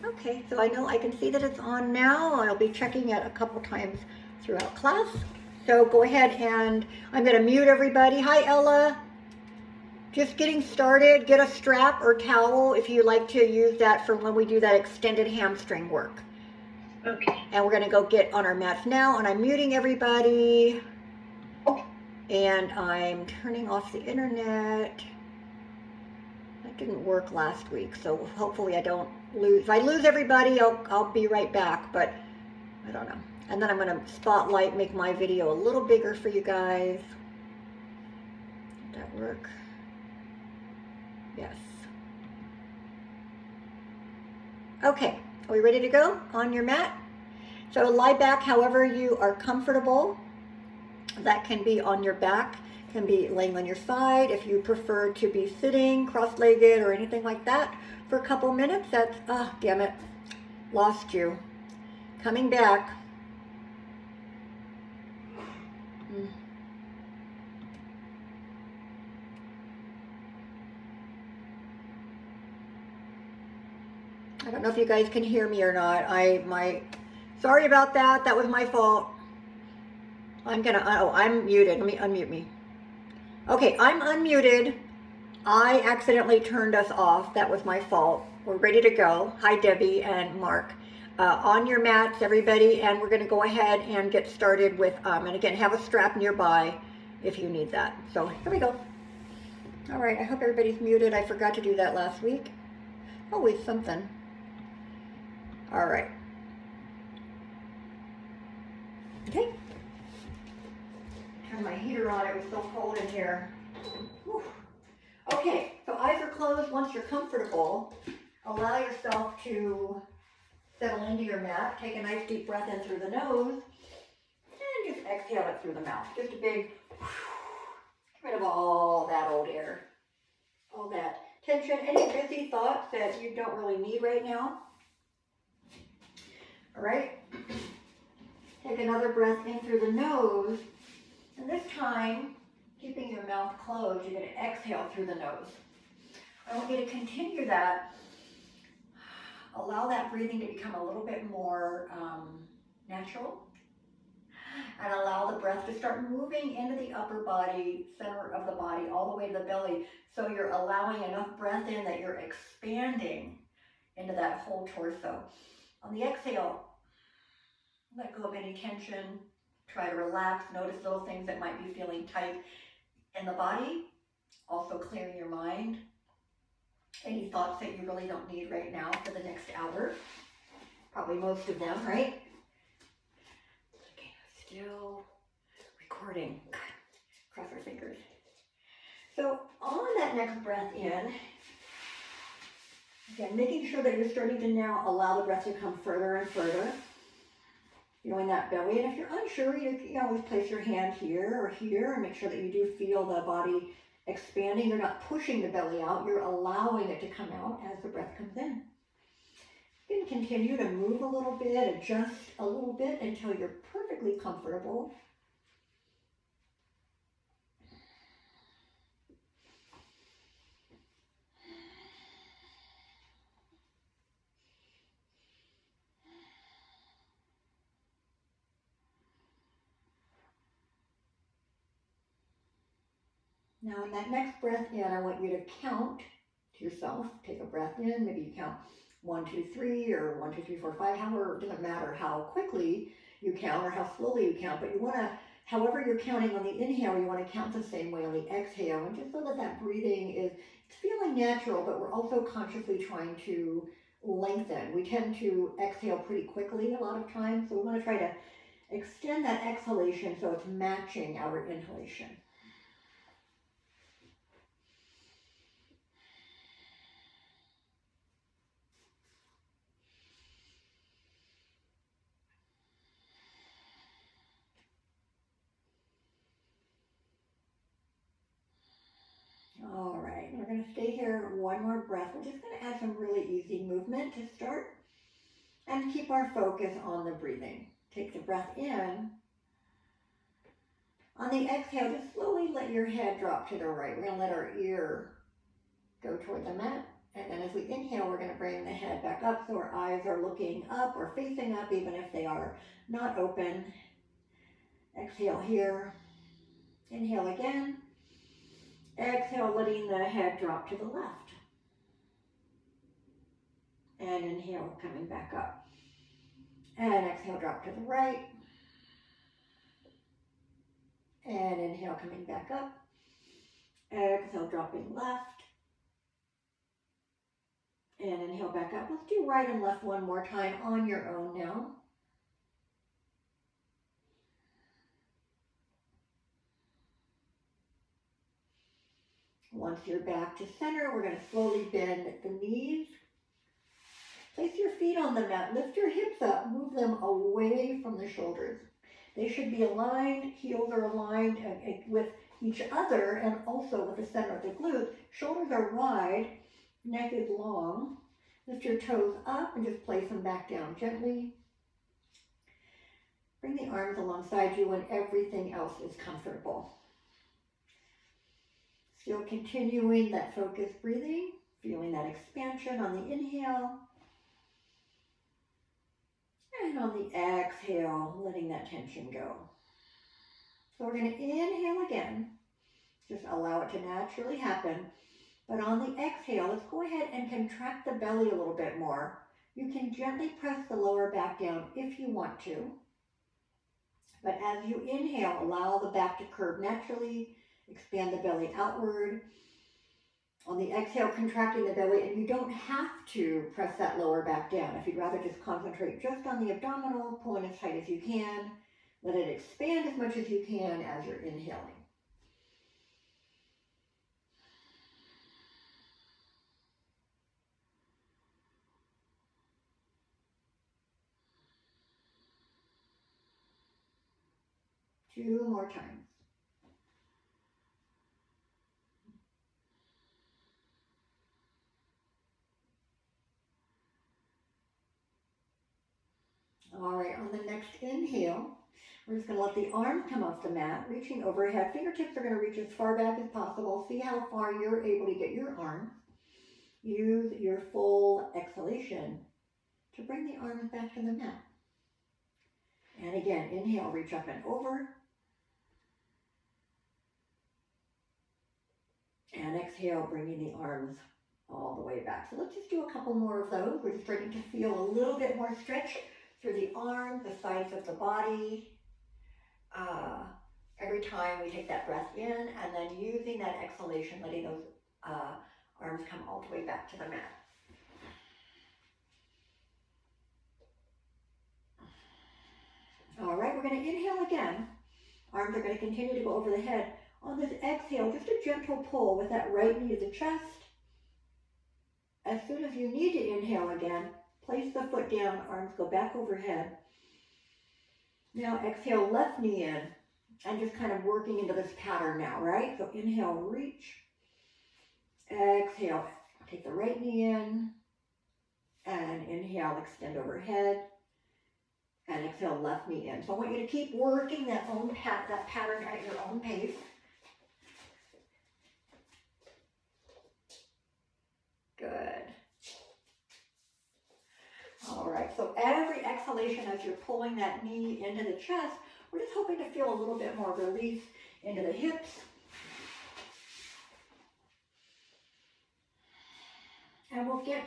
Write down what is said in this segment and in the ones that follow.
Okay, so I know I can see that it's on now. I'll be checking it a couple times throughout class. So go ahead and I'm going to mute everybody. Hi, Ella. Just getting started. Get a strap or towel if you like to use that for when we do that extended hamstring work. Okay. And we're going to go get on our mats now. And I'm muting everybody. And I'm turning off the internet. That didn't work last week, so hopefully I don't lose. If I lose everybody, I'll be right back, but I don't know. And then I'm going to spotlight, make my video a little bigger for you guys. Did that work? Yes. Okay, are we ready to go on your mat? So lie back however you are comfortable. That can be on your back, can be laying on your side. If you prefer to be sitting, cross-legged, or anything like that for a couple minutes, that's, damn it, lost you. Coming back. I don't know if you guys can hear me or not. Sorry about that. That was my fault. I'm muted. Let me unmute me. Okay, I'm unmuted. I accidentally turned us off. That was my fault. We're ready to go. Hi, Debbie and Mark. On your mats, everybody, and we're going to go ahead and get started with, and again, have a strap nearby if you need that. So here we go. All right, I hope everybody's muted. I forgot to do that last week. Always something. All right. Okay. Turn my heater on. It was so cold in here. Whew. Okay, so eyes are closed. Once you're comfortable, allow yourself to settle into your mat. Take a nice deep breath in through the nose and just exhale it through the mouth. Just a big, get rid of all that old air, all that tension, any busy thoughts that you don't really need right now. All right, take another breath in through the nose, and this time, keeping your mouth closed, you're going to exhale through the nose. I want you to continue that. Allow that breathing to become a little bit more natural, and allow the breath to start moving into the upper body, center of the body, all the way to the belly. So you're allowing enough breath in that you're expanding into that whole torso. On the exhale, let go of any tension. Try to relax. Notice little things that might be feeling tight in the body. Also clearing your mind. Any thoughts that you really don't need right now for the next hour. Probably most of them, right? Okay, still recording. Cross our fingers. So on that next breath in, again, making sure that you're starting to now allow the breath to come further and further. Feeling that belly. And if you're unsure, you can always place your hand here or here and make sure that you do feel the body expanding. You're not pushing the belly out. You're allowing it to come out as the breath comes in. You can continue to move a little bit, adjust a little bit until you're perfectly comfortable. Now, in that next breath in, I want you to count to yourself. Take a breath in. Maybe you count 1, 2, 3, or 1, 2, 3, 4, 5. However, it doesn't matter how quickly you count or how slowly you count, but you want to, however you're counting on the inhale, you want to count the same way on the exhale. And just so that that breathing is, it's feeling natural, but we're also consciously trying to lengthen. We tend to exhale pretty quickly a lot of times, so we want to try to extend that exhalation so it's matching our inhalation. All right, we're going to stay here one more breath. We're just going to add some really easy movement to start and keep our focus on the breathing. Take the breath in. On the exhale, just slowly let your head drop to the right. We're going to let our ear go toward the mat And then as we inhale, we're going to bring the head back up so our eyes are looking up or facing up, even if they are not open. Exhale here. Inhale again. Exhale, letting the head drop to the left. And inhale, coming back up. And exhale, drop to the right. And inhale, coming back up. Exhale, dropping left. And inhale back up. Let's do right and left one more time on your own now. Once you're back to center, we're going to slowly bend the knees. Place your feet on the mat. Lift your hips up. Move them away from the shoulders. They should be aligned. Heels are aligned with each other and also with the center of the glutes. Shoulders are wide. Neck is long. Lift your toes up and just place them back down gently. Bring the arms alongside you when everything else is comfortable. Still continuing that focused breathing, feeling that expansion on the inhale. And on the exhale, letting that tension go. So we're going to inhale again. Just allow it to naturally happen. But on the exhale, let's go ahead and contract the belly a little bit more. You can gently press the lower back down if you want to. But as you inhale, allow the back to curve naturally. Expand the belly outward. On the exhale, contracting the belly, and you don't have to press that lower back down. If you'd rather just concentrate just on the abdominal, pull in as tight as you can. Let it expand as much as you can as you're inhaling. Two more times. All right, on the next inhale, we're just going to let the arms come off the mat, reaching overhead. Fingertips are going to reach as far back as possible. See how far you're able to get your arms. Use your full exhalation to bring the arms back to the mat. And again, inhale, reach up and over. And exhale, bringing the arms all the way back. So let's just do a couple more of those. We're just starting to feel a little bit more stretch through the arms, the sides of the body. Every time we take that breath in, and then using that exhalation, letting those arms come all the way back to the mat. All right, we're going to inhale again. Arms are going to continue to go over the head. On this exhale, just a gentle pull with that right knee to the chest. As soon as you need to inhale again, place the foot down, arms go back overhead. Now exhale, left knee in, and just kind of working into this pattern now, right? So inhale, reach. Exhale, take the right knee in, and inhale, extend overhead. And exhale, left knee in. So I want you to keep working that pattern at your own pace. Good. All right, so every exhalation as you're pulling that knee into the chest, we're just hoping to feel a little bit more release into the hips. And we'll get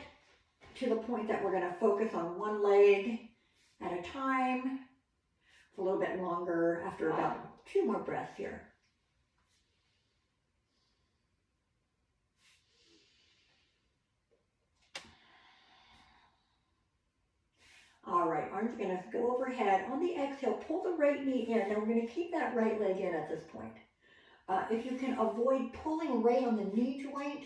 to the point that we're going to focus on one leg at a time for a little bit longer after about 2 more breaths here. All right, arms are going to go overhead. On the exhale, pull the right knee in. Now we're going to keep that right leg in at this point. If you can avoid pulling right on the knee joint,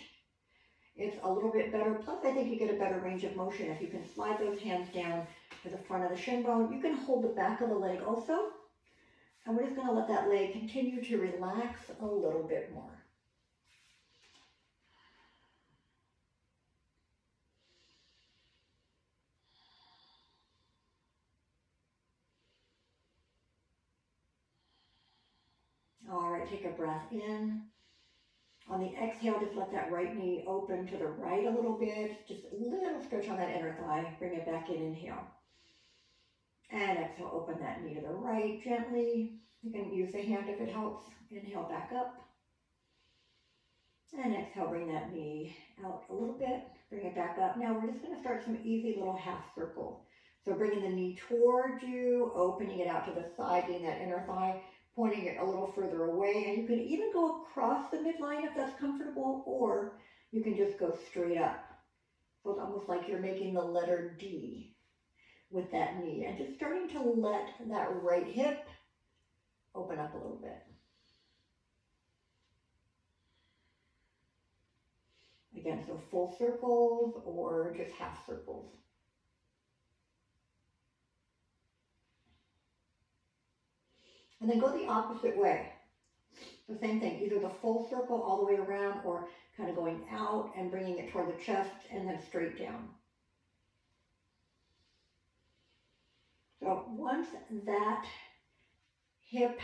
it's a little bit better. Plus, I think you get a better range of motion if you can slide those hands down to the front of the shin bone. You can hold the back of the leg also. And we're just going to let that leg continue to relax a little bit more. All right, take a breath in. On the exhale, just let that right knee open to the right a little bit. Just a little stretch on that inner thigh. Bring it back in, inhale. And exhale, open that knee to the right gently. You can use the hand if it helps. Inhale, back up. And exhale, bring that knee out a little bit. Bring it back up. Now we're just going to start some easy little half circles. So bringing the knee towards you, opening it out to the side, getting that inner thigh, pointing it a little further away. And you can even go across the midline if that's comfortable, or you can just go straight up. So it's almost like you're making the letter D with that knee. And just starting to let that right hip open up a little bit. Again, so full circles or just half circles. And then go the opposite way. The same thing, either the full circle all the way around or kind of going out and bringing it toward the chest and then straight down. So once that hip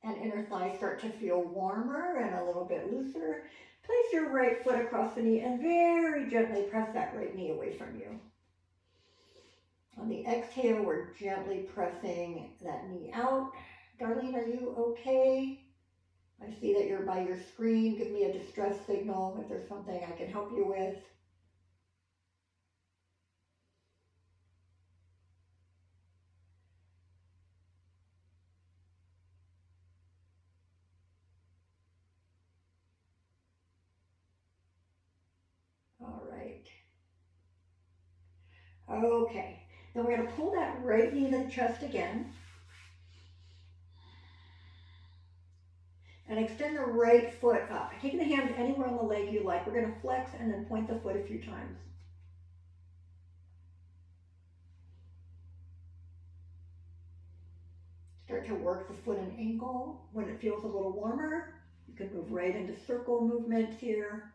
and inner thigh start to feel warmer and a little bit looser, place your right foot across the knee and very gently press that right knee away from you. On the exhale, we're gently pressing that knee out. Darlene, are you okay? I see that you're by your screen. Give me a distress signal if there's something I can help you with. All right. Okay. Then we're going to pull that right knee to the chest again. And extend the right foot up. Taking the hand anywhere on the leg you like. We're going to flex and then point the foot a few times. Start to work the foot and ankle. When it feels a little warmer, you can move right into circle movements here.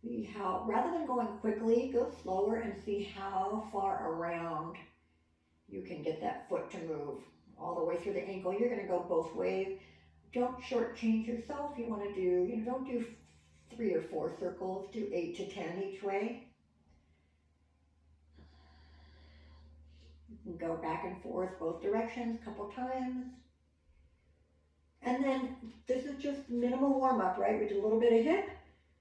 See how, rather than going quickly, go slower and see how far around you can get that foot to move. All the way through the ankle. You're going to go both ways. Don't shortchange yourself. You want to do, don't do 3 or 4 circles. Do 8 to 10 each way. You can go back and forth both directions a couple times. And then this is just minimal warm up, right? We do a little bit of hip,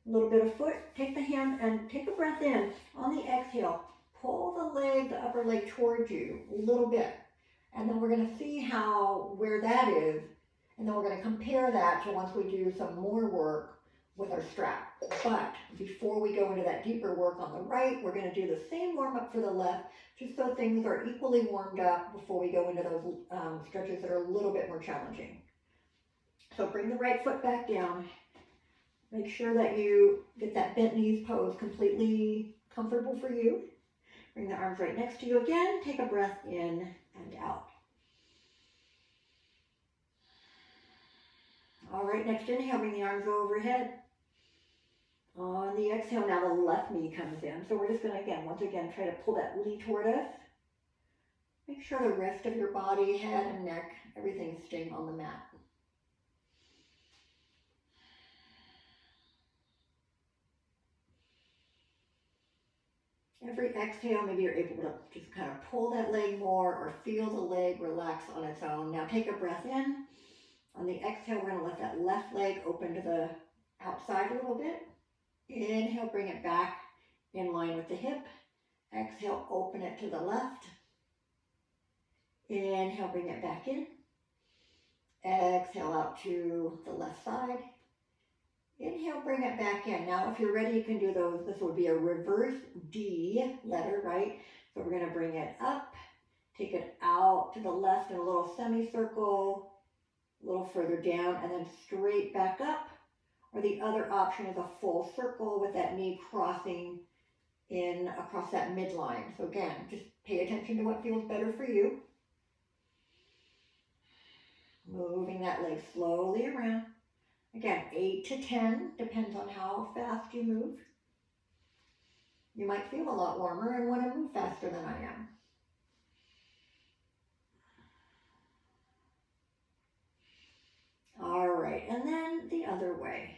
a little bit of foot. Take the hand and take a breath in. On the exhale, pull the leg, the upper leg towards you a little bit. And then we're going to see where that is. And then we're going to compare that to once we do some more work with our strap. But before we go into that deeper work on the right, we're going to do the same warm up for the left, just so things are equally warmed up before we go into those stretches that are a little bit more challenging. So bring the right foot back down. Make sure that you get that bent knees pose completely comfortable for you. Bring the arms right next to you again. Take a breath in and out. All right, next inhale, bring the arms overhead. On the exhale, now the left knee comes in. So we're just going to, once again, try to pull that knee toward us. Make sure the rest of your body, head and neck, everything is staying on the mat. Every exhale, maybe you're able to just kind of pull that leg more or feel the leg relax on its own. Now take a breath in. On the exhale, we're going to let that left leg open to the outside a little bit. Inhale, bring it back in line with the hip. Exhale, open it to the left. Inhale, bring it back in. Exhale out to the left side. Inhale, bring it back in. Now, if you're ready, you can do those. This would be a reverse D letter, right? So we're going to bring it up, take it out to the left in a little semicircle, a little further down, and then straight back up. Or the other option is a full circle with that knee crossing in across that midline. So again, just pay attention to what feels better for you. Moving that leg slowly around. Again, 8 to 10, depends on how fast you move. You might feel a lot warmer and want to move faster than I am. All right, and then the other way.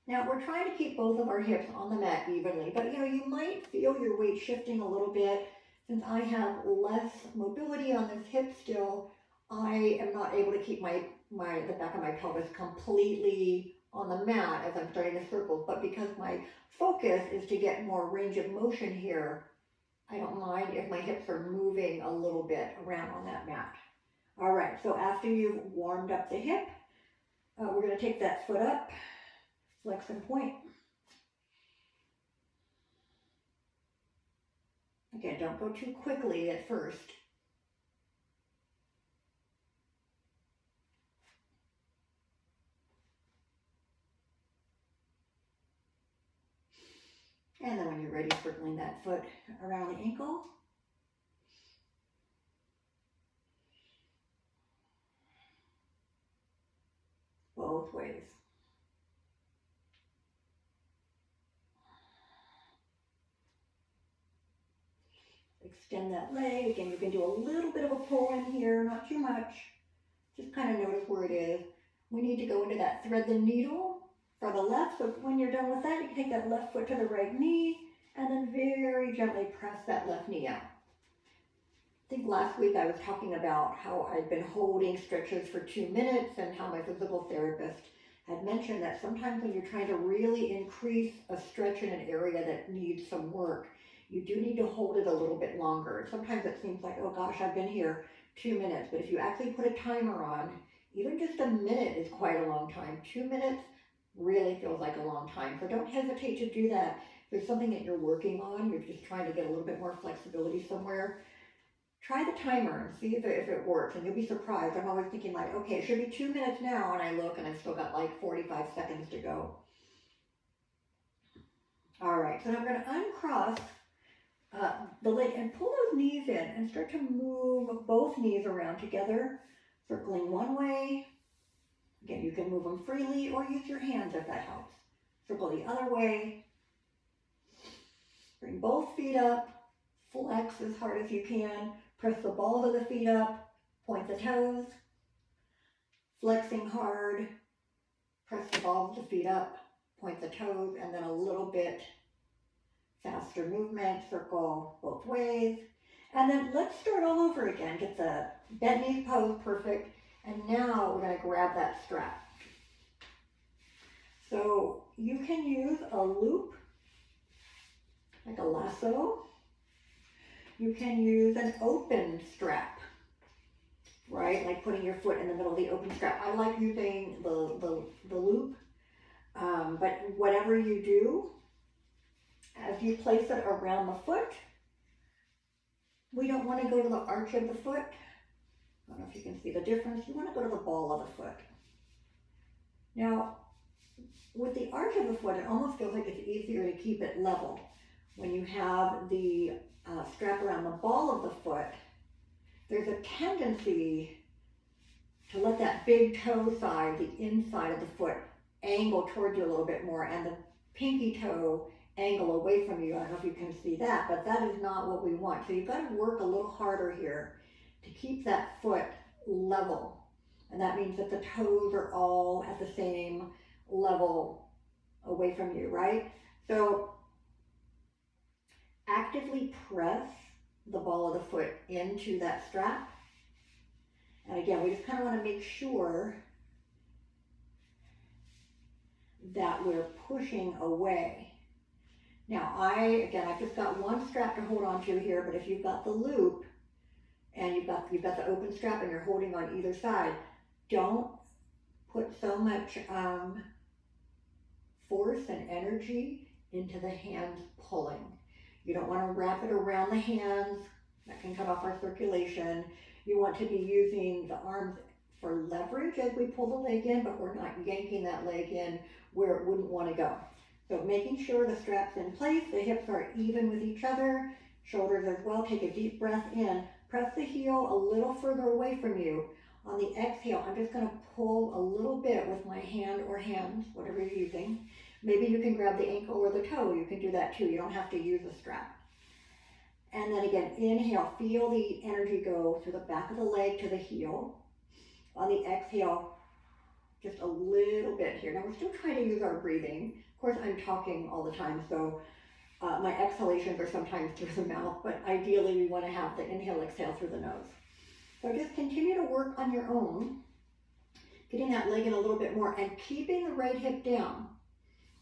Now we're trying to keep both of our hips on the mat evenly, but you might feel your weight shifting a little bit. Since I have less mobility on this hip still, I am not able to keep the back of my pelvis completely on the mat as I'm starting to circle, but because my focus is to get more range of motion here, I don't mind if my hips are moving a little bit around on that mat. All right, so after you've warmed up the hip, we're going to take that foot up, flex and point. Again, don't go too quickly at first. And then when you're ready, circling that foot around the ankle. Both ways. Extend that leg. Again, you can do a little bit of a pull in here, not too much. Just kind of notice where it is. We need to go into that thread the needle for the left. So when you're done with that, you can take that left foot to the right knee and then very gently press that left knee out. I think last week I was talking about how I'd been holding stretches for 2 minutes and how my physical therapist had mentioned that sometimes when you're trying to really increase a stretch in an area that needs some work, you do need to hold it a little bit longer. Sometimes it seems like, oh gosh, I've been here 2 minutes, but if you actually put a timer on, even just a minute is quite a long time. 2 minutes really feels like a long time. So don't hesitate to do that. If there's something that you're working on, you're just trying to get a little bit more flexibility somewhere, try the timer and see if it works, and you'll be surprised. I'm always thinking like, okay, it should be 2 minutes now, and I look and I've still got like 45 seconds to go. All right, so now I'm going to uncross the leg and pull those knees in and start to move both knees around together, circling one way. Again, you can move them freely or use your hands if that helps. Circle the other way. Bring both feet up, flex as hard as you can. Press the balls of the feet up, point the toes, flexing hard, press the balls of the feet up, point the toes, and then a little bit faster movement, circle both ways. And then let's start all over again. Get the bent knees pose perfect. And now we're going to grab that strap. So you can use a loop, like a lasso. You can use an open strap, right? Like putting your foot in the middle of the open strap. I like using the loop, but whatever you do, as you place it around the foot, we don't want to go to the arch of the foot. I don't know if you can see the difference. You want to go to the ball of the foot. Now, with the arch of the foot, it almost feels like it's easier to keep it level. When you have the strap around the ball of the foot, there's a tendency to let that big toe side, the inside of the foot, angle towards you a little bit more, and the pinky toe angle away from you. I don't know if you can see that, but that is not what we want. So you've got to work a little harder here to keep that foot level. And that means that the toes are all at the same level away from you, right? So actively press the ball of the foot into that strap. And again, we just kind of want to make sure that we're pushing away. Now, I've just got one strap to hold on to here, but if you've got the loop and you've got the open strap and you're holding on either side, don't put so much force and energy into the hands pulling. You don't want to wrap it around the hands. That can cut off our circulation. You want to be using the arms for leverage as we pull the leg in, but we're not yanking that leg in where it wouldn't want to go. So making sure the strap's in place, the hips are even with each other, shoulders as well. Take a deep breath in. Press the heel a little further away from you. On the exhale, I'm just going to pull a little bit with my hand or hands, whatever you're using. Maybe you can grab the ankle or the toe. You can do that too. You don't have to use a strap. And then again, inhale, feel the energy go through the back of the leg to the heel. On the exhale, just a little bit here. Now we're still trying to use our breathing. Of course, I'm talking all the time, so my exhalations are sometimes through the mouth, but ideally we want to have the inhale, exhale through the nose. So just continue to work on your own, getting that leg in a little bit more and keeping the right hip down.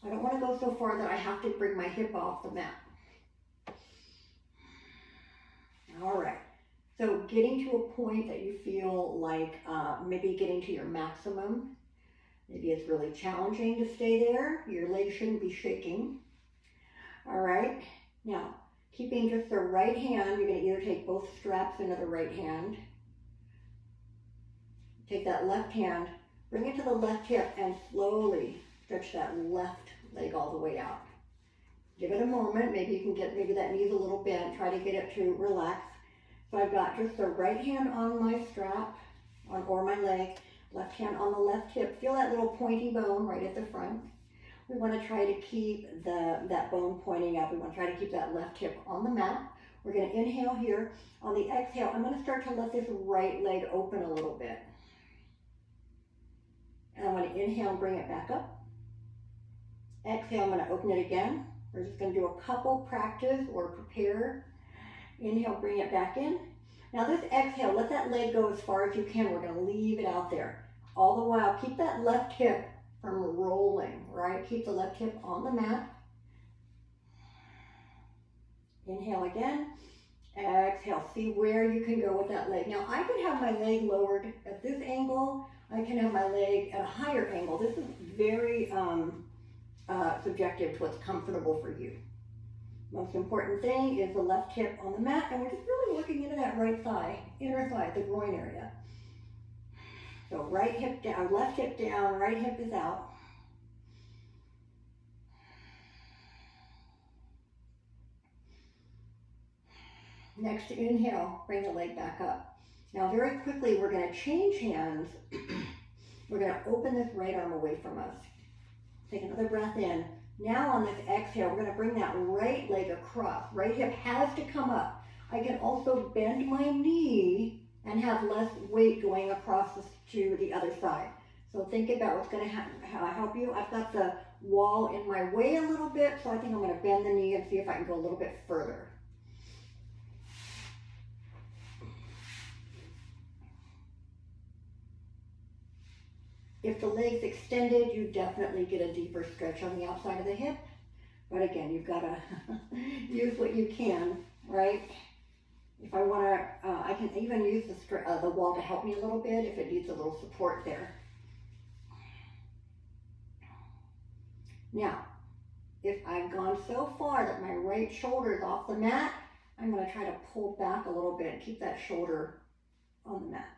I don't want to go so far that I have to bring my hip off the mat. All right. So getting to a point that you feel like maybe getting to your maximum. Maybe it's really challenging to stay there. Your legs shouldn't be shaking. All right. Now, keeping just the right hand, you're going to either take both straps into the right hand. Take that left hand, bring it to the left hip, and slowly stretch that left leg all the way out. Give it a moment. Maybe you can get, maybe that knee's a little bent. Try to get it to relax. So I've got just the right hand on my strap, or my leg, left hand on the left hip. Feel that little pointy bone right at the front. We want to try to keep that bone pointing up. We want to try to keep that left hip on the mat. We're going to inhale here. On the exhale, I'm going to start to let this right leg open a little bit. And I'm going to inhale and bring it back up. Exhale, I'm going to open it again. We're just going to do a couple practice or prepare. Inhale, bring it back in. Now this exhale, let that leg go as far as you can. We're going to leave it out there. All the while, keep that left hip from rolling, right? Keep the left hip on the mat. Inhale again. Exhale. See where you can go with that leg. Now I could have my leg lowered at this angle. I can have my leg at a higher angle. This is very subjective to what's comfortable for you. Most important thing is the left hip on the mat, and we're just really looking into that right thigh, inner thigh, the groin area. So right hip down, left hip down, right hip is out. Next inhale, bring the leg back up. Now very quickly, we're going to change hands. We're going to open this right arm away from us. Take another breath in. Now on this exhale, we're going to bring that right leg across. Right hip has to come up. I can also bend my knee and have less weight going across to the other side. So think about what's going to help you. I've got the wall in my way a little bit, so I think I'm going to bend the knee and see if I can go a little bit further. If the leg's extended, you definitely get a deeper stretch on the outside of the hip. But again, you've got to use what you can, right? If I want to, I can even use the wall to help me a little bit if it needs a little support there. Now, if I've gone so far that my right shoulder is off the mat, I'm going to try to pull back a little bit and keep that shoulder on the mat.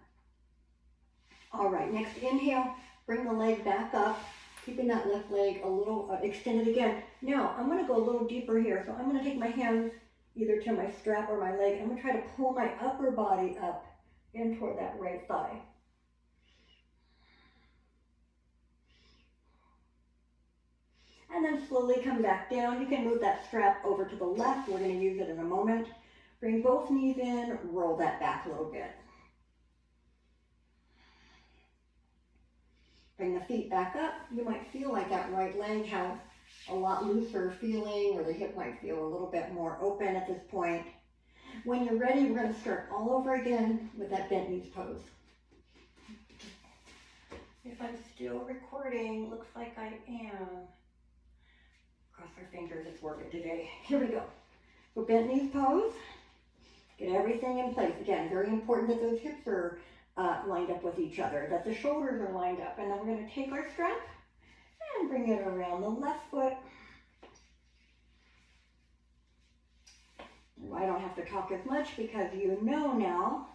All right, next inhale. Bring the leg back up, keeping that left leg a little extended again. Now, I'm going to go a little deeper here. So I'm going to take my hands either to my strap or my leg. I'm going to try to pull my upper body up in toward that right thigh. And then slowly come back down. You can move that strap over to the left. We're going to use it in a moment. Bring both knees in, roll that back a little bit. Bring the feet back up. You might feel like that right leg has a lot looser feeling, or the hip might feel a little bit more open at this point. When you're ready, we're going to start all over again with that bent knees pose. If I'm still recording, looks like I am. Cross our fingers, it's working today. Here we go. So bent knees pose. Get everything in place. Again, very important that those hips are lined up with each other, that the shoulders are lined up. And then we're going to take our strap and bring it around the left foot. I don't have to talk as much because you know now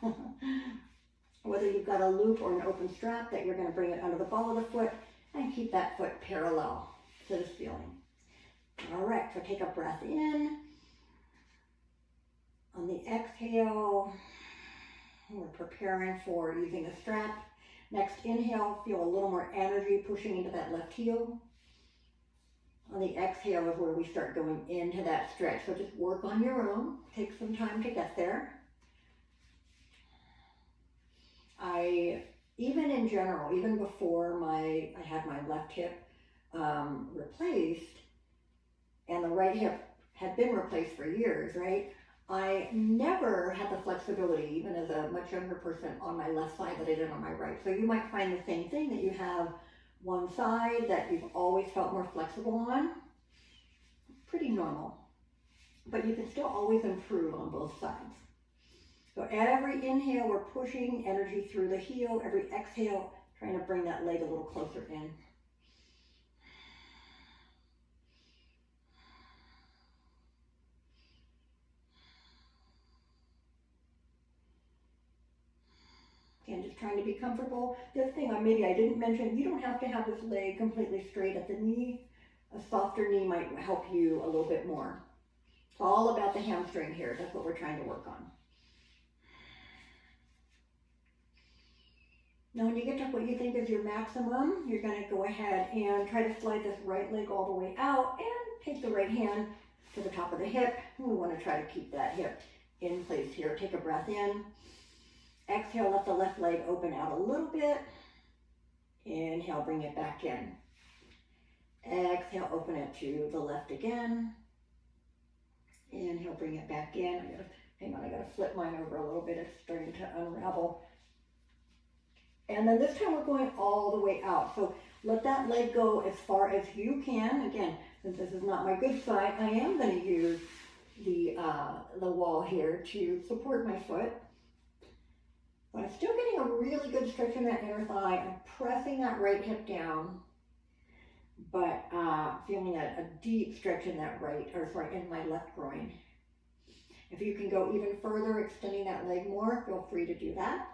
whether you've got a loop or an open strap that you're going to bring it under the ball of the foot and keep that foot parallel to the ceiling. All right, so take a breath in. On the exhale, we're preparing for using the strap. Next inhale, feel a little more energy pushing into that left heel. On the exhale is where we start going into that stretch. So just work on your own. Take some time to get there. I even in general, even before I had my left hip replaced, and the right hip had been replaced for years, right? I never had the flexibility, even as a much younger person, on my left side that I did on my right. So you might find the same thing, that you have one side that you've always felt more flexible on. Pretty normal. But you can still always improve on both sides. So every inhale, we're pushing energy through the heel. Every exhale, trying to bring that leg a little closer in. And just trying to be comfortable. The other thing maybe I didn't mention, you don't have to have this leg completely straight at the knee. A softer knee might help you a little bit more. It's all about the hamstring here. That's what we're trying to work on. Now when you get to what you think is your maximum, you're going to go ahead and try to slide this right leg all the way out and take the right hand to the top of the hip. And we want to try to keep that hip in place here. Take a breath in. Exhale, let the left leg open out a little bit. Inhale, bring it back in. Exhale, open it to the left again. Inhale, bring it back in. I gotta flip mine over a little bit. It's starting to unravel. And then this time we're going all the way out. So let that leg go as far as you can. Again, since this is not my good side, I am going to use the wall here to support my foot. But I'm still getting a really good stretch in that inner thigh. I'm pressing that right hip down, but feeling a deep stretch in that in my left groin. If you can go even further, extending that leg more, feel free to do that.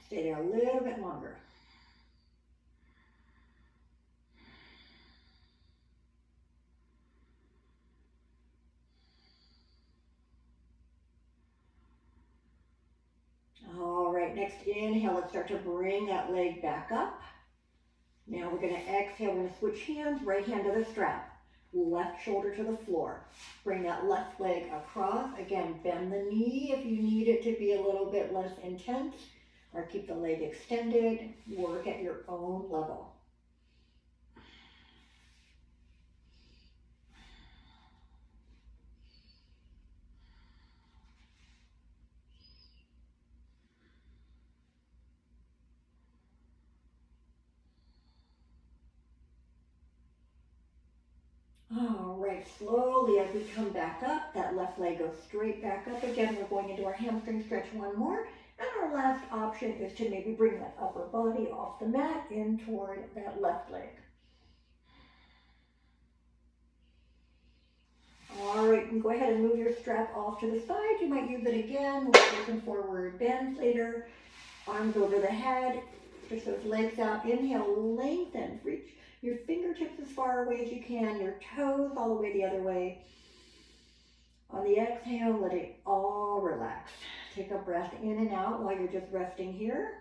Stay there a little bit longer. All right, next inhale, let's start to bring that leg back up. Now we're going to exhale, we're going to switch hands, right hand to the strap, left shoulder to the floor. Bring that left leg across. Again, bend the knee if you need it to be a little bit less intense, or keep the leg extended. Work at your own level. All right, slowly as we come back up, that left leg goes straight back up. Again, we're going into our hamstring stretch one more. And our last option is to maybe bring that upper body off the mat in toward that left leg. All right, you can go ahead and move your strap off to the side. You might use it again. We'll do some forward bends later. Arms over the head. Stretch those legs out. Inhale, lengthen. Reach your fingertips as far away as you can. Your toes all the way the other way. On the exhale, let it all relax. Take a breath in and out while you're just resting here.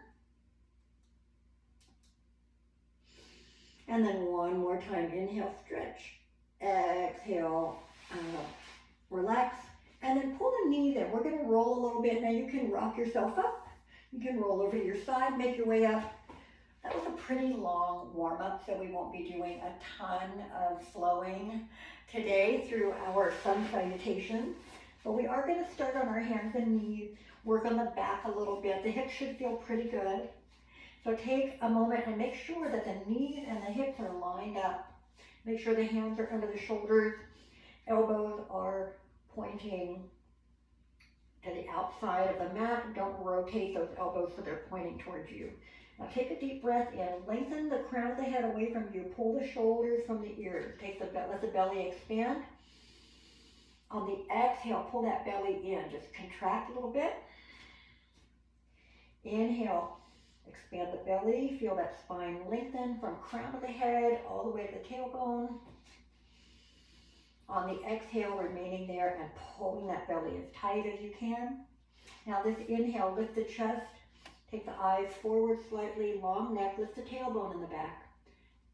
And then one more time. Inhale, stretch. Exhale, relax. And then pull the knees in. We're going to roll a little bit. Now you can rock yourself up. You can roll over to your side, make your way up. That was a pretty long warm-up, so we won't be doing a ton of flowing today through our sun salutation. But we are going to start on our hands and knees, work on the back a little bit. The hips should feel pretty good. So take a moment and make sure that the knees and the hips are lined up. Make sure the hands are under the shoulders. Elbows are pointing to the outside of the mat. Don't rotate those elbows so they're pointing towards you. Now take a deep breath in. Lengthen the crown of the head away from you. Pull the shoulders from the ears. Let the belly expand. On the exhale, pull that belly in. Just contract a little bit. Inhale. Expand the belly. Feel that spine lengthen from crown of the head all the way to the tailbone. On the exhale, remaining there and pulling that belly as tight as you can. Now this inhale, lift the chest. Take the eyes forward slightly, long neck, lift the tailbone in the back.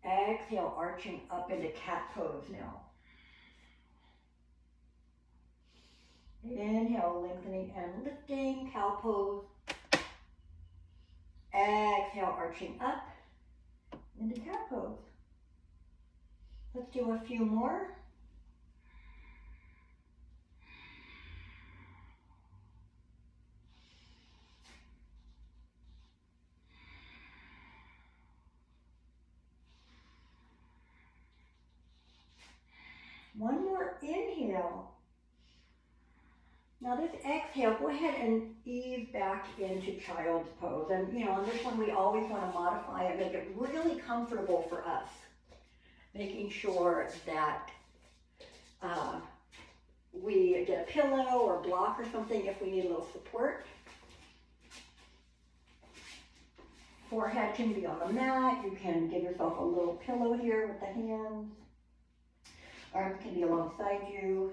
Exhale, arching up into cat pose now. Inhale, lengthening and lifting, cow pose. Exhale, arching up into cat pose. Let's do a few more. One more inhale. Now this exhale, go ahead and ease back into child's pose. And on this one we always want to modify it, make it really comfortable for us. Making sure that we get a pillow or block or something if we need a little support. Forehead can be on the mat. You can give yourself a little pillow here with the hands. Arms can be alongside you.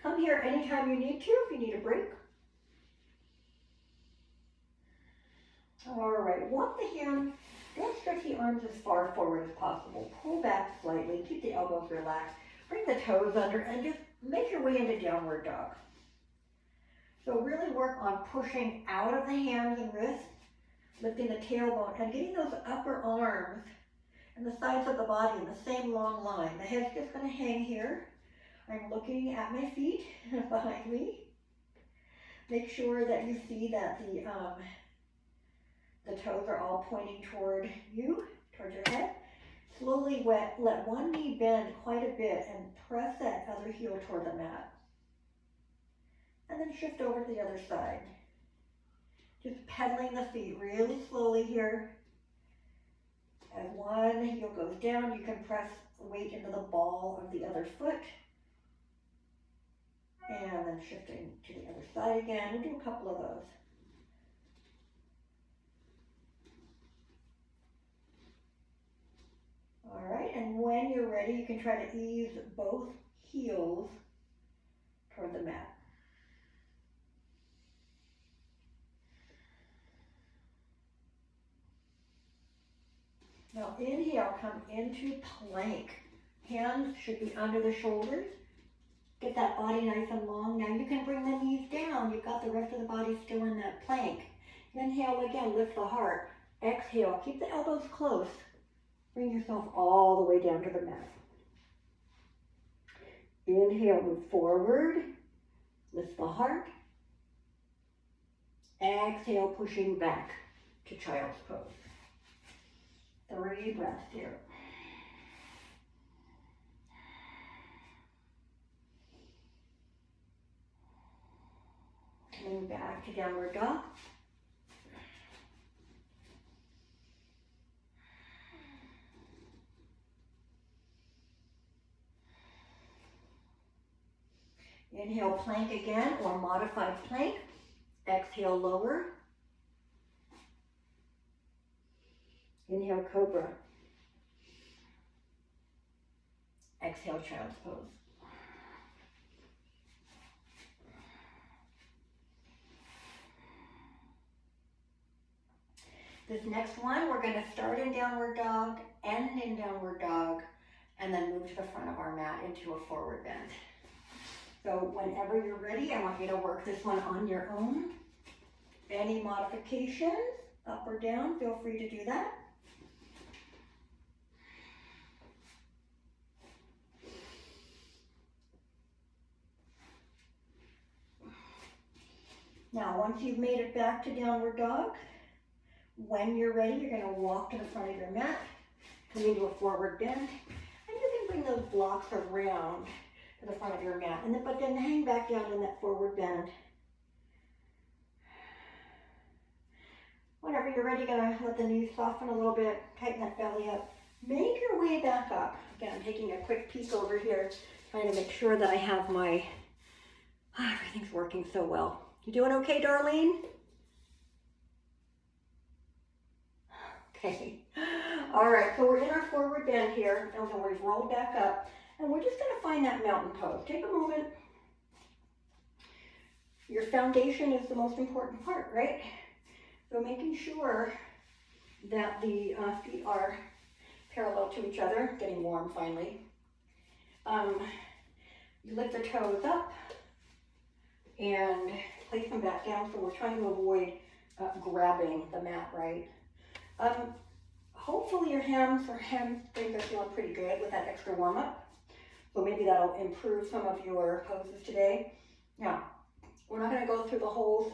Come here anytime you need to, if you need a break. All right, walk the hands, then stretch the arms as far forward as possible. Pull back slightly, keep the elbows relaxed. Bring the toes under and just make your way into downward dog. So really work on pushing out of the hands and wrists, lifting the tailbone and getting those upper arms and the sides of the body in the same long line. The head's just going to hang here. I'm looking at my feet behind me. Make sure that you see that the toes are all pointing toward you, toward your head. Slowly let one knee bend quite a bit and press that other heel toward the mat. And then shift over to the other side. Just pedaling the feet really slowly here. As one heel goes down, you can press weight into the ball of the other foot. And then shifting to the other side again. We'll do a couple of those. All right, and when you're ready, you can try to ease both heels toward the mat. Now inhale, come into plank. Hands should be under the shoulders. Get that body nice and long. Now you can bring the knees down. You've got the rest of the body still in that plank. Inhale again, lift the heart. Exhale, keep the elbows close. Bring yourself all the way down to the mat. Inhale, move forward. Lift the heart. Exhale, pushing back to child's pose. 3 breaths here. Coming back to downward dog. Inhale, plank again, or modified plank. Exhale, lower. Inhale, cobra. Exhale, child's pose. This next one, we're going to start in downward dog, end in downward dog, and then move to the front of our mat into a forward bend. So whenever you're ready, I want you to work this one on your own. Any modifications, up or down, feel free to do that. Now, once you've made it back to downward dog, when you're ready, you're going to walk to the front of your mat, come into a forward bend, and you can bring those blocks around to the front of your mat, but then hang back down in that forward bend. Whenever you're ready, you're going to let the knees soften a little bit, tighten that belly up, make your way back up. Again, I'm taking a quick peek over here, trying to make sure that I have my, everything's working so well. You doing okay, Darlene? Okay. All right, so we're in our forward bend here, and then we've rolled back up, and we're just going to find that mountain pose. Take a moment. Your foundation is the most important part, right? So making sure that the feet are parallel to each other, getting warm finally. You lift the toes up, and place them back down. So we're trying to avoid grabbing the mat, right? Hopefully your hamstrings are feeling pretty good with that extra warm up. So maybe that'll improve some of your poses today. Now, we're not going to go through the whole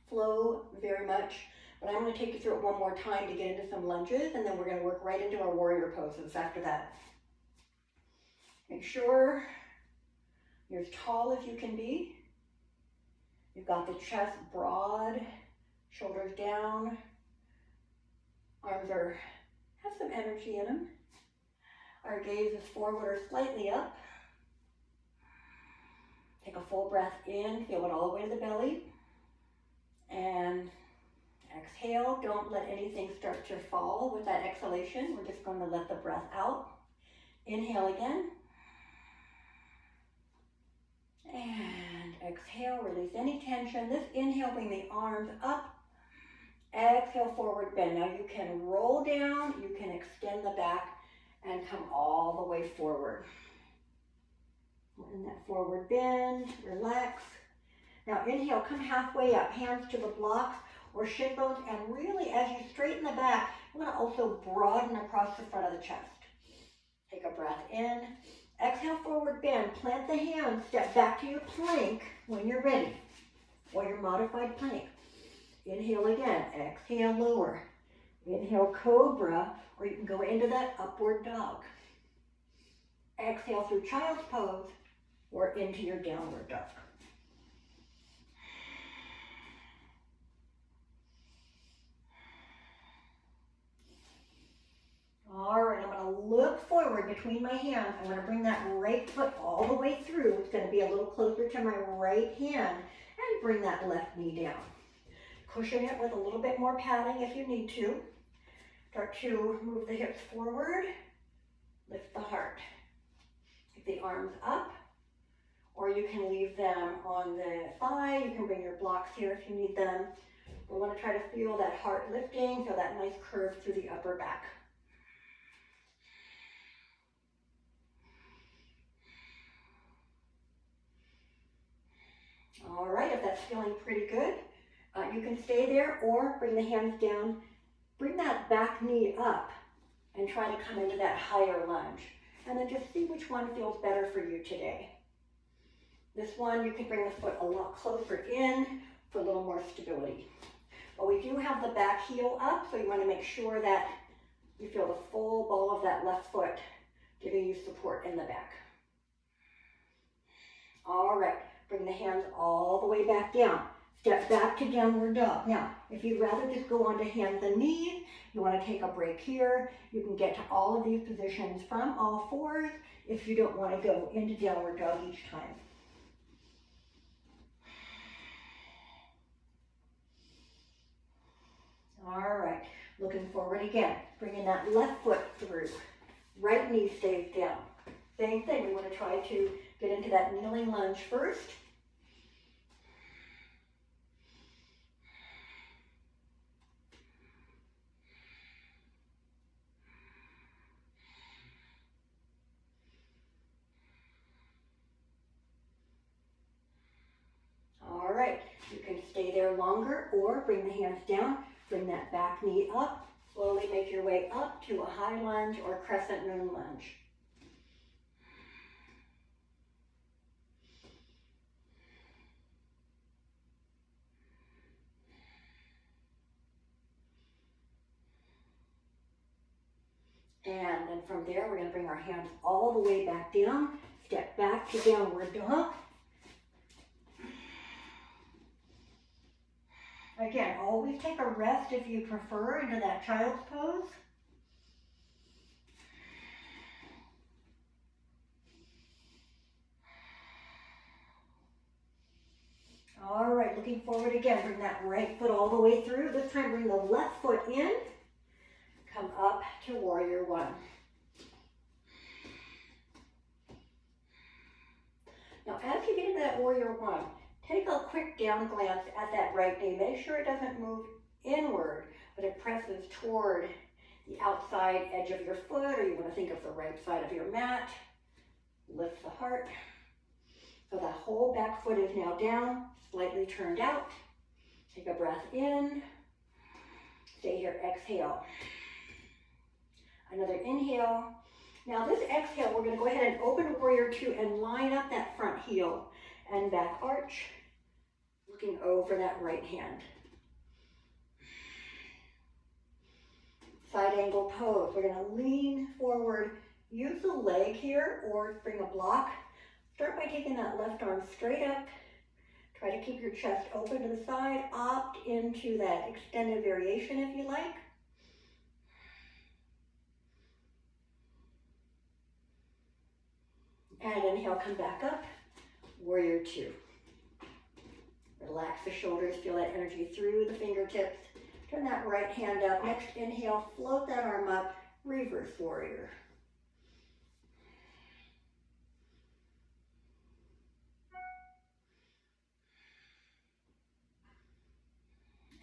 flow very much, but I'm going to take you through it one more time to get into some lunges, and then we're going to work right into our warrior poses after that. Make sure you're as tall as you can be. You've got the chest broad, shoulders down, arms have some energy in them. Our gaze is forward or slightly up. Take a full breath in, feel it all the way to the belly. And exhale, don't let anything start to fall with that exhalation. We're just going to let the breath out. Inhale again. And exhale, release any tension. This inhale, bring the arms up. Exhale, forward bend. Now you can roll down, you can extend the back and come all the way forward. In that forward bend, relax. Now inhale, come halfway up, hands to the blocks or shin bones, and really as you straighten the back, you want to also broaden across the front of the chest. Take a breath in. Exhale, forward bend, plant the hands, step back to your plank when you're ready, or your modified plank. Inhale again, exhale, lower. Inhale, cobra, or you can go into that upward dog. Exhale through child's pose, or into your downward dog. All right, I'm going to look forward between my hands. I'm going to bring that right foot all the way through. It's going to be a little closer to my right hand, and bring that left knee down. Cushion it with a little bit more padding if you need to. Start to move the hips forward, lift the heart. Take the arms up, or you can leave them on the thigh. You can bring your blocks here if you need them. We want to try to feel that heart lifting, feel that nice curve through the upper back. All right, if that's feeling pretty good, you can stay there or bring the hands down. Bring that back knee up and try to come into that higher lunge. And then just see which one feels better for you today. This one, you can bring the foot a lot closer in for a little more stability. But we do have the back heel up, so you want to make sure that you feel the full ball of that left foot giving you support in the back. All right, bring the hands all the way back down. Step back to downward dog. Now, if you'd rather just go onto hands and knees, you want to take a break here. You can get to all of these positions from all fours if you don't want to go into downward dog each time. All right, looking forward again. Bringing that left foot through. Right knee stays down. Same thing, we want to try to get into that kneeling lunge first. All right, you can stay there longer or bring the hands down, bring that back knee up, slowly make your way up to a high lunge or crescent moon lunge. And then from there, we're going to bring our hands all the way back down, step back to downward dog. Again, always take a rest if you prefer into that child's pose. All right, looking forward again. Bring that right foot all the way through. This time, bring the left foot in. Come up to warrior one. Now, as you get into that warrior one, take a quick down glance at that right knee. Make sure it doesn't move inward, but it presses toward the outside edge of your foot, or you want to think of the right side of your mat. Lift the heart. So that whole back foot is now down, slightly turned out. Take a breath in. Stay here, exhale. Another inhale. Now this exhale, we're going to go ahead and open warrior two and line up that front heel and back arch, looking over that right hand. Side angle pose. We're going to lean forward, use the leg here or bring a block. Start by taking that left arm straight up. Try to keep your chest open to the side. Opt into that extended variation if you like. And inhale, come back up. Warrior two. Relax the shoulders, feel that energy through the fingertips. Turn that right hand up. Next inhale, float that arm up. Reverse warrior.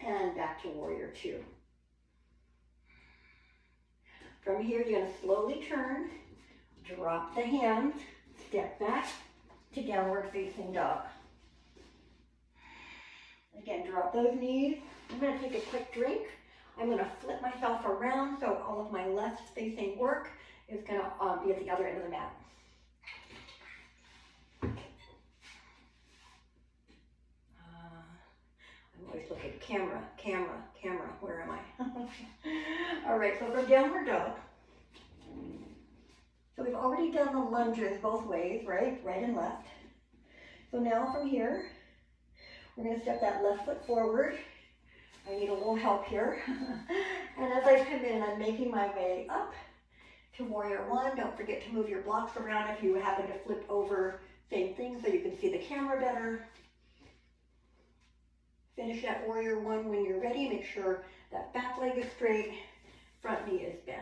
And back to warrior two. From here, you're going to slowly turn, drop the hands, step back to downward facing dog. Again, drop those knees. I'm going to take a quick drink. I'm going to flip myself around so all of my left facing work is going to be at the other end of the mat. I'm always looking at camera. Where am I? All right, so from downward dog. So we've already done the lunges both ways, right and left. So now from here, we're going to step that left foot forward. I need a little help here. And as I come in, I'm making my way up to warrior one. Don't forget to move your blocks around if you happen to flip over. Same thing so you can see the camera better. Finish that warrior one when you're ready. Make sure that back leg is straight, front knee is bent.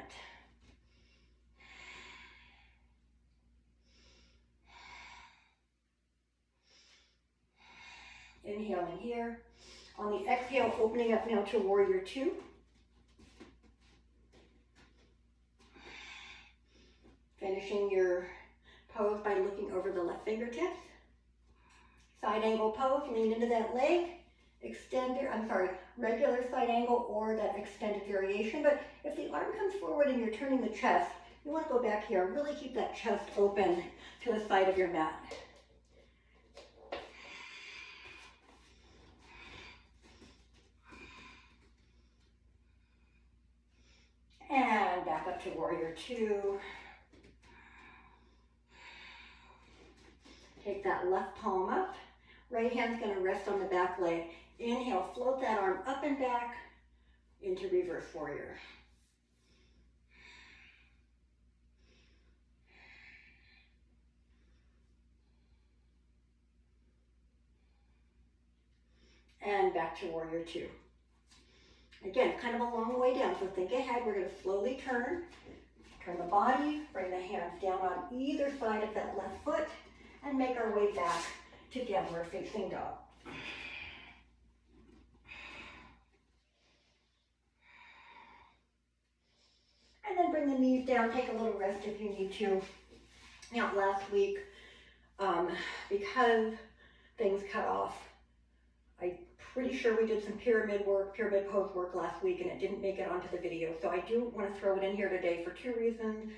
Inhaling here. On the exhale, opening up now to warrior two. Finishing your pose by looking over the left fingertips. Side angle pose, lean into that leg. Regular side angle or that extended variation. But if the arm comes forward and you're turning the chest, you want to go back here. Really keep that chest open to the side of your mat. And back up to warrior two. Take that left palm up. Right hand's going to rest on the back leg. Inhale, float that arm up and back into reverse warrior. And back to warrior two. Again, kind of a long way down, so think ahead. We're going to slowly turn the body, bring the hands down on either side of that left foot, and make our way back to downward facing dog. And then bring the knees down, take a little rest if you need to. Now, last week, because things cut off, I'm pretty sure we did some pyramid pose work last week, and it didn't make it onto the video. So I do want to throw it in here today for two reasons.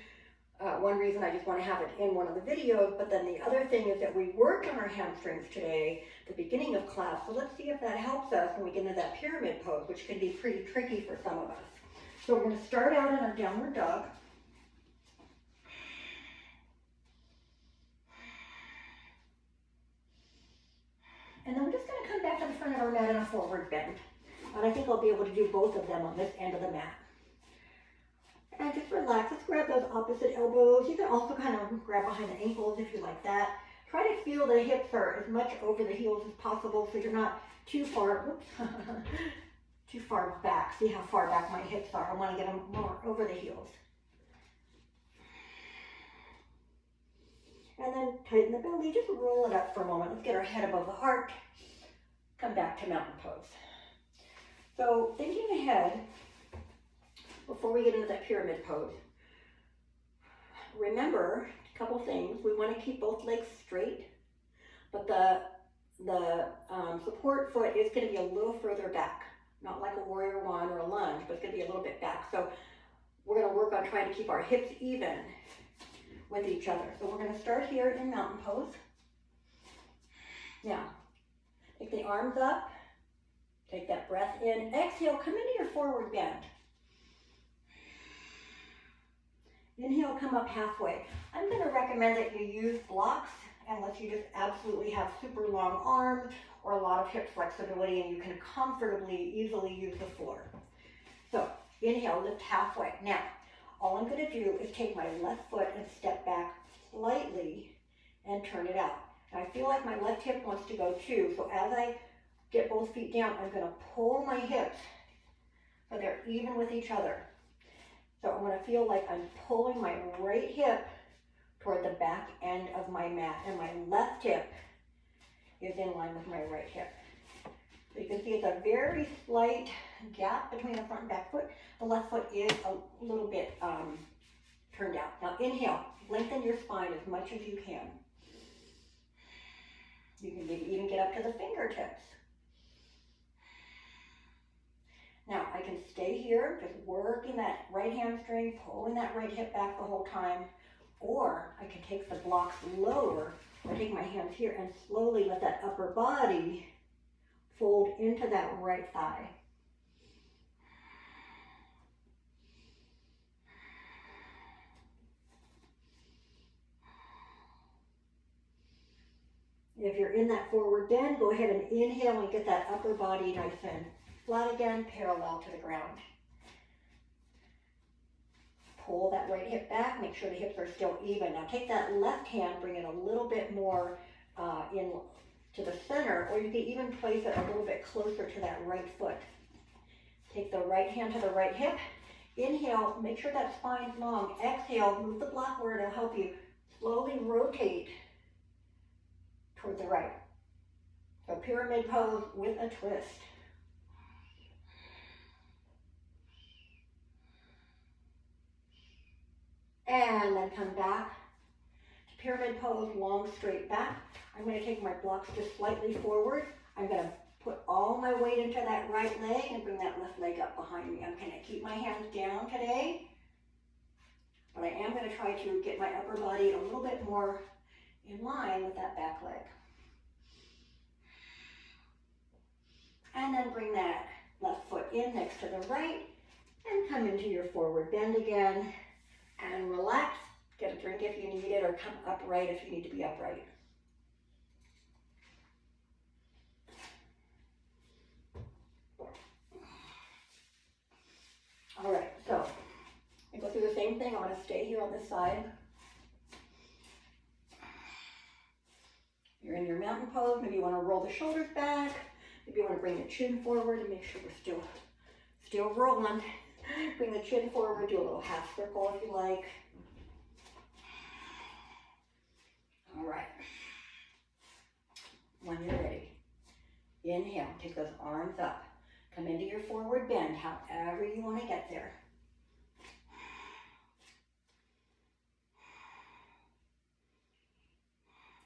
One reason, I just want to have it in one of the videos, but then the other thing is that we worked on our hamstrings today, the beginning of class. So let's see if that helps us when we get into that pyramid pose, which can be pretty tricky for some of us. So we're going to start out in our downward dog. And then we're just going to come back to the front of our mat in a forward bend. And I think I'll be able to do both of them on this end of the mat. And just relax. Let's grab those opposite elbows. You can also kind of grab behind the ankles if you like that. Try to feel the hips are as much over the heels as possible so you're not too far, too far back. See how far back my hips are. I want to get them more over the heels. And then tighten the belly. Just roll it up for a moment. Let's get our head above the heart. Come back to mountain pose. So thinking ahead, before we get into that pyramid pose, remember a couple things. We want to keep both legs straight. but the support foot is going to be a little further back, not like a warrior one or a lunge, but it's going to be a little bit back. So we're going to work on trying to keep our hips even with each other. So we're going to start here in mountain pose. Now, take the arms up, take that breath in, exhale, come into your forward bend. Inhale, come up halfway. I'm going to recommend that you use blocks unless you just absolutely have super long arms or a lot of hip flexibility and you can comfortably, easily use the floor. So inhale, lift halfway. Now, all I'm going to do is take my left foot and step back slightly and turn it out. Now I feel like my left hip wants to go too, so as I get both feet down, I'm going to pull my hips so they're even with each other. So I'm going to feel like I'm pulling my right hip toward the back end of my mat, and my left hip is in line with my right hip. So you can see it's a very slight gap between the front and back foot. The left foot is a little bit turned out. Now inhale, lengthen your spine as much as you can. You can maybe even get up to the fingertips. Now I can stay here, just working that right hamstring, pulling that right hip back the whole time, or I can take the blocks lower, or take my hands here and slowly let that upper body fold into that right thigh. If you're in that forward bend, go ahead and inhale and get that upper body nice and flat again, parallel to the ground. Pull that right hip back, make sure the hips are still even. Now take that left hand, bring it a little bit more in to the center, or you can even place it a little bit closer to that right foot. Take the right hand to the right hip. Inhale, make sure that spine's long. Exhale, move the block where it'll help you. Slowly rotate toward the right. So pyramid pose with a twist. And then come back to pyramid pose, long straight back. I'm going to take my blocks just slightly forward. I'm going to put all my weight into that right leg and bring that left leg up behind me. I'm going to keep my hands down today, but I am going to try to get my upper body a little bit more in line with that back leg. And then bring that left foot in next to the right and come into your forward bend again. And relax, get a drink if you need it, or come upright if you need to be upright. All right, so I go through the same thing. I'm going to stay here on this side. You're in your mountain pose. Maybe you want to roll the shoulders back. Maybe you want to bring the chin forward and make sure we're still rolling. Bring the chin forward, do a little half circle if you like. All right. When you're ready, inhale, take those arms up. Come into your forward bend, however you want to get there.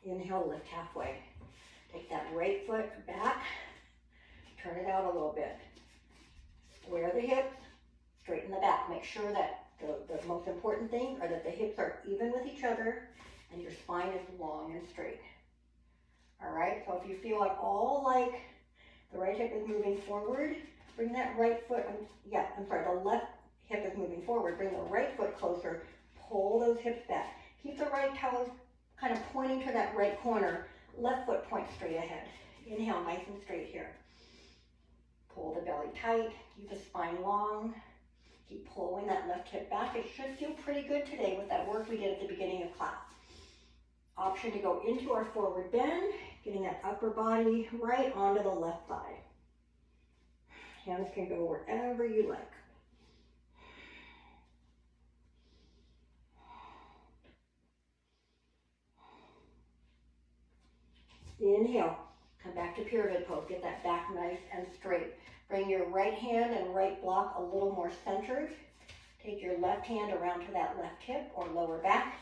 Inhale, lift halfway. Take that right foot back, turn it out a little bit. Square the hips. Straighten the back. Make sure that the most important thing are that the hips are even with each other and your spine is long and straight. All right, so if you feel at all like the right hip is moving forward, bring that right foot, the left hip is moving forward. Bring the right foot closer, pull those hips back. Keep the right toes kind of pointing to that right corner. Left foot points straight ahead. Inhale, nice and straight here. Pull the belly tight, keep the spine long. Keep pulling that left hip back. It should feel pretty good today with that work we did at the beginning of class. Option to go into our forward bend, getting that upper body right onto the left thigh. Hands can go wherever you like. Inhale, come back to pyramid pose. Get that back nice and straight. Bring your right hand and right block a little more centered. Take your left hand around to that left hip or lower back.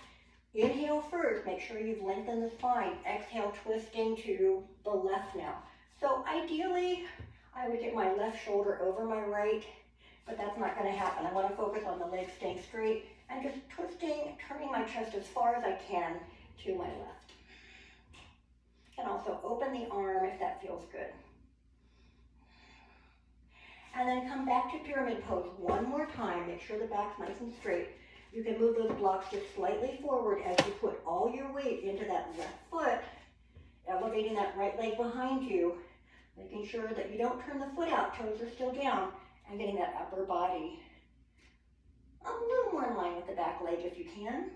Inhale first, make sure you've lengthened the spine. Exhale, twisting to the left now. So ideally, I would get my left shoulder over my right, but that's not going to happen. I want to focus on the legs staying straight and just twisting, turning my chest as far as I can to my left. And also open the arm if that feels good. And then come back to pyramid pose one more time. Make sure the back's nice and straight. You can move those blocks just slightly forward as you put all your weight into that left foot, elevating that right leg behind you, making sure that you don't turn the foot out, toes are still down, and getting that upper body a little more in line with the back leg if you can.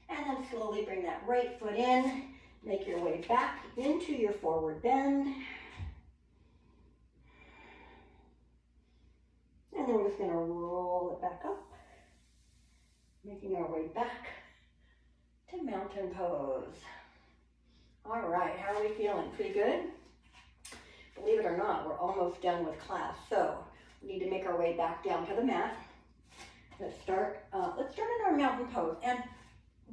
And then slowly bring that right foot in, make your way back into your forward bend. And then we're just going to roll it back up, making our way back to mountain pose. All right, how are we feeling? Pretty good? Believe it or not, we're almost done with class, so we need to make our way back down to the mat. Let's start in our mountain pose and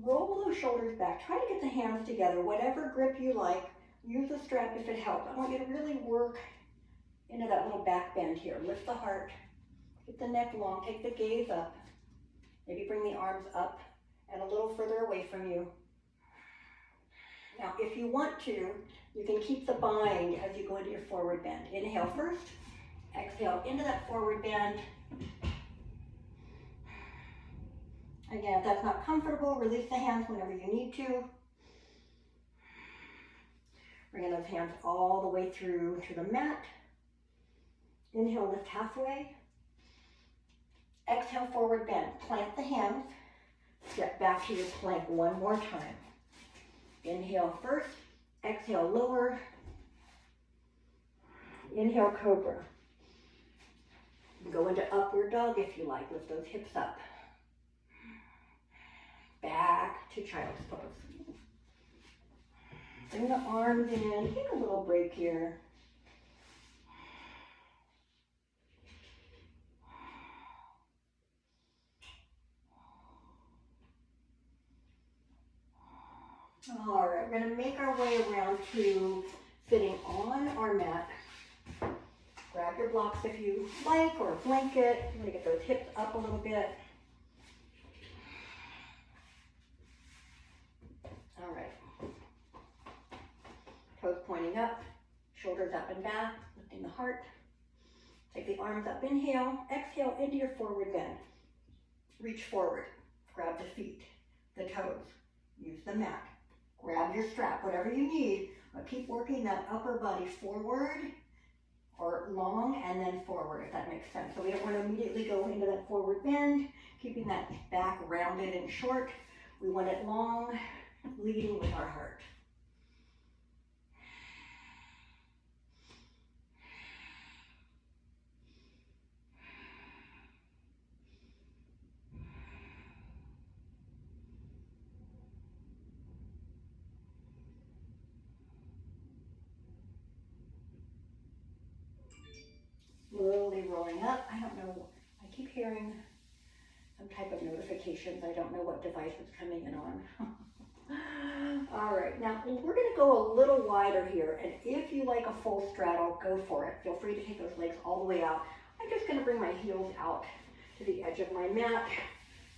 roll those shoulders back. Try to get the hands together, whatever grip you like. Use a strap if it helps. I want you to really work into that little back bend here. Lift the heart. Keep the neck long, take the gaze up. Maybe bring the arms up and a little further away from you. Now, if you want to, you can keep the bind as you go into your forward bend. Inhale first, exhale into that forward bend. Again, if that's not comfortable, release the hands whenever you need to. Bringing those hands all the way through to the mat. Inhale, lift halfway. Exhale, forward bend. Plant the hands. Step back to your plank one more time. Inhale first. Exhale, lower. Inhale, cobra. Go into upward dog if you like. Lift those hips up. Back to child's pose. Bring the arms in. Take a little break here. All right, we're going to make our way around to sitting on our mat. Grab your blocks if you like, or a blanket. I'm going to get those hips up a little bit. All right. Toes pointing up, shoulders up and back, lifting the heart. Take the arms up, inhale, exhale into your forward bend. Reach forward, grab the feet, the toes, use the mat. Grab your strap, whatever you need, but keep working that upper body forward or long and then forward, if that makes sense. So we don't want to immediately go into that forward bend, keeping that back rounded and short. We want it long, leading with our heart. Slowly rolling up. I don't know, I keep hearing some type of notifications. I don't know what device is coming in on. All right, now we're going to go a little wider here, and if you like a full straddle, go for it. Feel free to take those legs all the way out. I'm just going to bring my heels out to the edge of my mat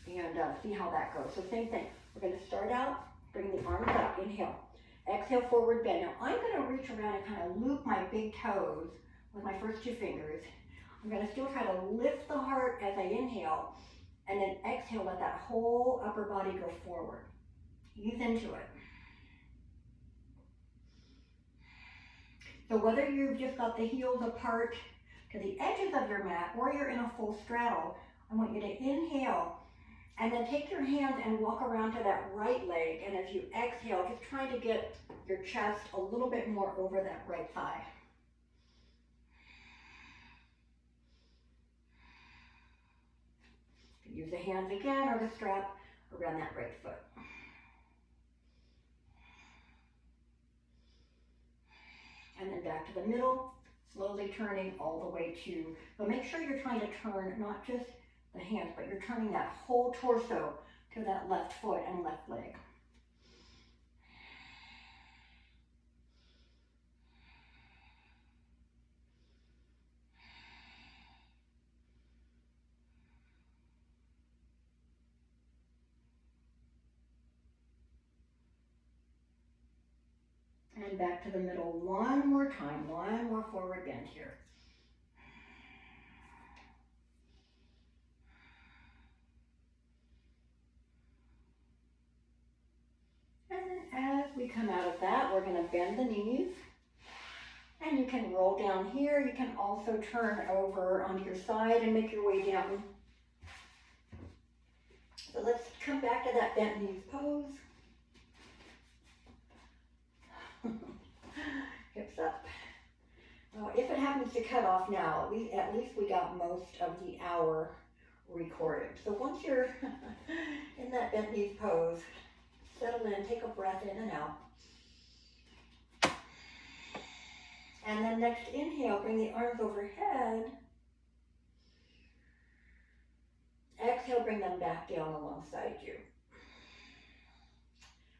and see how that goes. So same thing. We're going to start out, bring the arms up, inhale. Exhale, forward bend. Now I'm going to reach around and kind of loop my big toes with my first two fingers. I'm going to still try to lift the heart as I inhale, and then exhale, let that whole upper body go forward. Ease into it. So whether you've just got the heels apart to the edges of your mat or you're in a full straddle, I want you to inhale and then take your hands and walk around to that right leg, and as you exhale, just trying to get your chest a little bit more over that right thigh. Use the hands again or the strap around that right foot. And then back to the middle, slowly turning all the way to, but make sure you're trying to turn not just the hands, but you're turning that whole torso to that left foot and left leg. And back to the middle one more time, one more forward bend here. And then as we come out of that, we're going to bend the knees. And you can roll down here. You can also turn over onto your side and make your way down. So let's come back to that bent knees pose. Hips up. If it happens to cut off now, at least we got most of the hour recorded. So once you're in that bent knees pose, settle in, take a breath in and out. And then next inhale, bring the arms overhead. Exhale, bring them back down alongside you.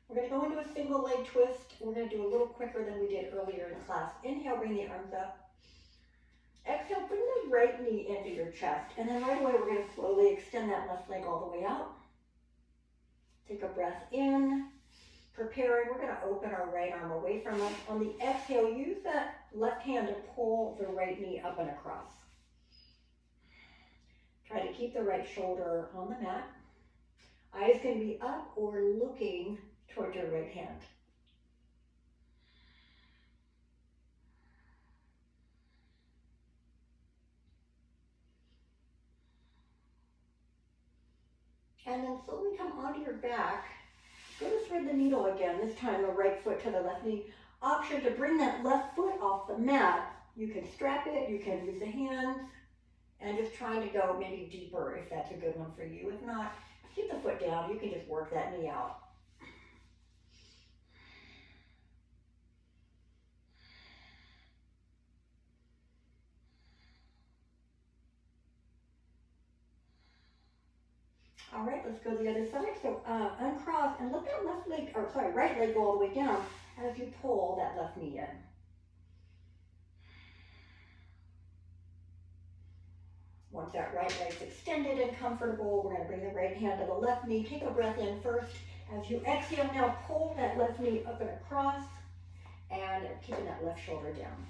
We're going to go into a single leg twist. We're going to do a little quicker than we did earlier in class. Inhale, bring the arms up. Exhale, bring the right knee into your chest. And then right away, we're going to slowly extend that left leg all the way out. Take a breath in. Preparing, we're going to open our right arm away from us. On the exhale, use that left hand to pull the right knee up and across. Try to keep the right shoulder on the mat. Eyes can be up or looking toward your right hand. And then slowly come onto your back. Go to thread the needle again, this time the right foot to the left knee. Option to bring that left foot off the mat. You can strap it, you can use the hands, and just trying to go maybe deeper if that's a good one for you. If not, keep the foot down, you can just work that knee out. All right, let's go the other side. So uncross and let that right leg go all the way down as you pull that left knee in. Once that right leg's extended and comfortable, we're going to bring the right hand to the left knee. Take a breath in first. As you exhale, now pull that left knee up and across and keeping that left shoulder down.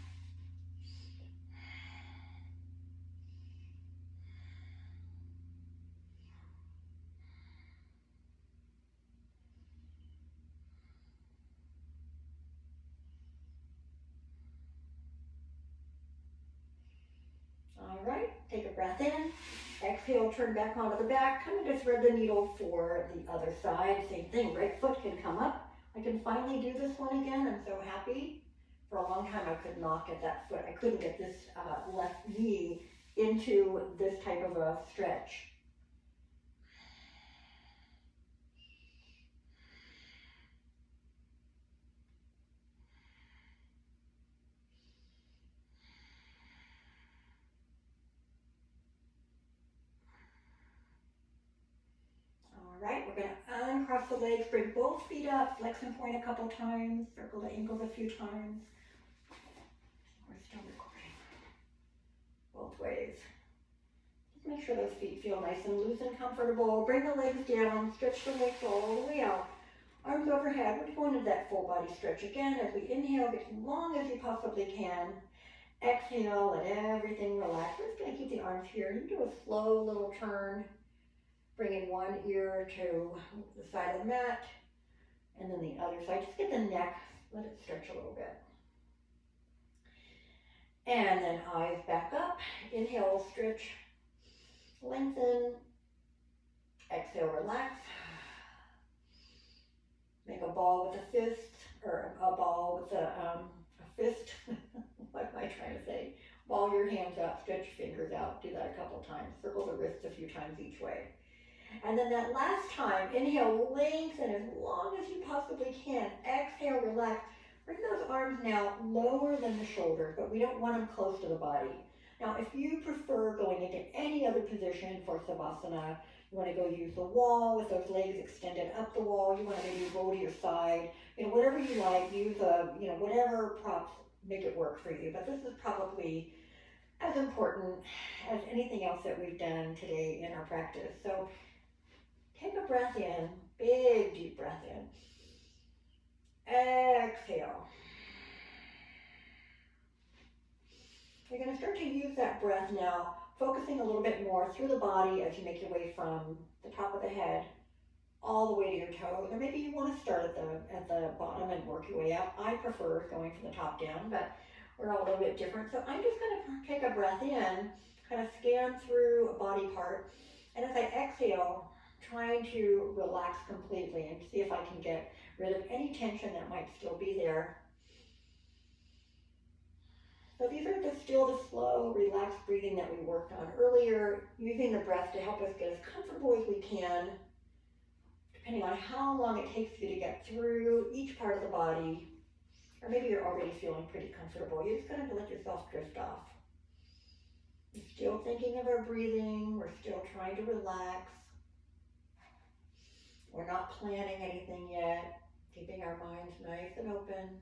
All right, take a breath in. Exhale, turn back onto the back. Kind of just thread the needle for the other side. Same thing, right foot can come up. I can finally do this one again. I'm so happy. For a long time, I could not get that foot. I couldn't get this left knee into this type of a stretch. All right, we're going to uncross the legs, bring both feet up, flex and point a couple times, circle the ankles a few times. We're still recording. Both ways. Just make sure those feet feel nice and loose and comfortable. Bring the legs down, stretch the legs all the way out. Arms overhead. We're going into that full body stretch again. As we inhale, get as long as you possibly can. Exhale, let everything relax. We're just going to keep the arms here. You do a slow little turn. Bringing one ear to the side of the mat, and then the other side. Just get the neck, let it stretch a little bit. And then eyes back up. Inhale, stretch, lengthen. Exhale, relax. Make a ball with a fist, or a ball with a fist. What am I trying to say? Ball your hands out, stretch your fingers out. Do that a couple times. Circle the wrists a few times each way. And then that last time, inhale, lengthen as long as you possibly can. Exhale, relax. Bring those arms now lower than the shoulders, but we don't want them close to the body. Now, if you prefer going into any other position for savasana, you want to go use the wall with those legs extended up the wall, you want to maybe roll to your side, whatever you like, use whatever props make it work for you. But this is probably as important as anything else that we've done today in our practice. So take a breath in, big deep breath in. Exhale. You're going to start to use that breath now, focusing a little bit more through the body as you make your way from the top of the head all the way to your toes. Or maybe you want to start at the bottom and work your way up. I prefer going from the top down, but we're all a little bit different. So I'm just going to take a breath in, kind of scan through a body part, and as I exhale, trying to relax completely and see if I can get rid of any tension that might still be there. So these are still the slow, relaxed breathing that we worked on earlier, using the breath to help us get as comfortable as we can, depending on how long it takes you to get through each part of the body. Or maybe you're already feeling pretty comfortable. You're just going to let yourself drift off. We're still thinking of our breathing. We're still trying to relax. We're not planning anything yet, keeping our minds nice and open.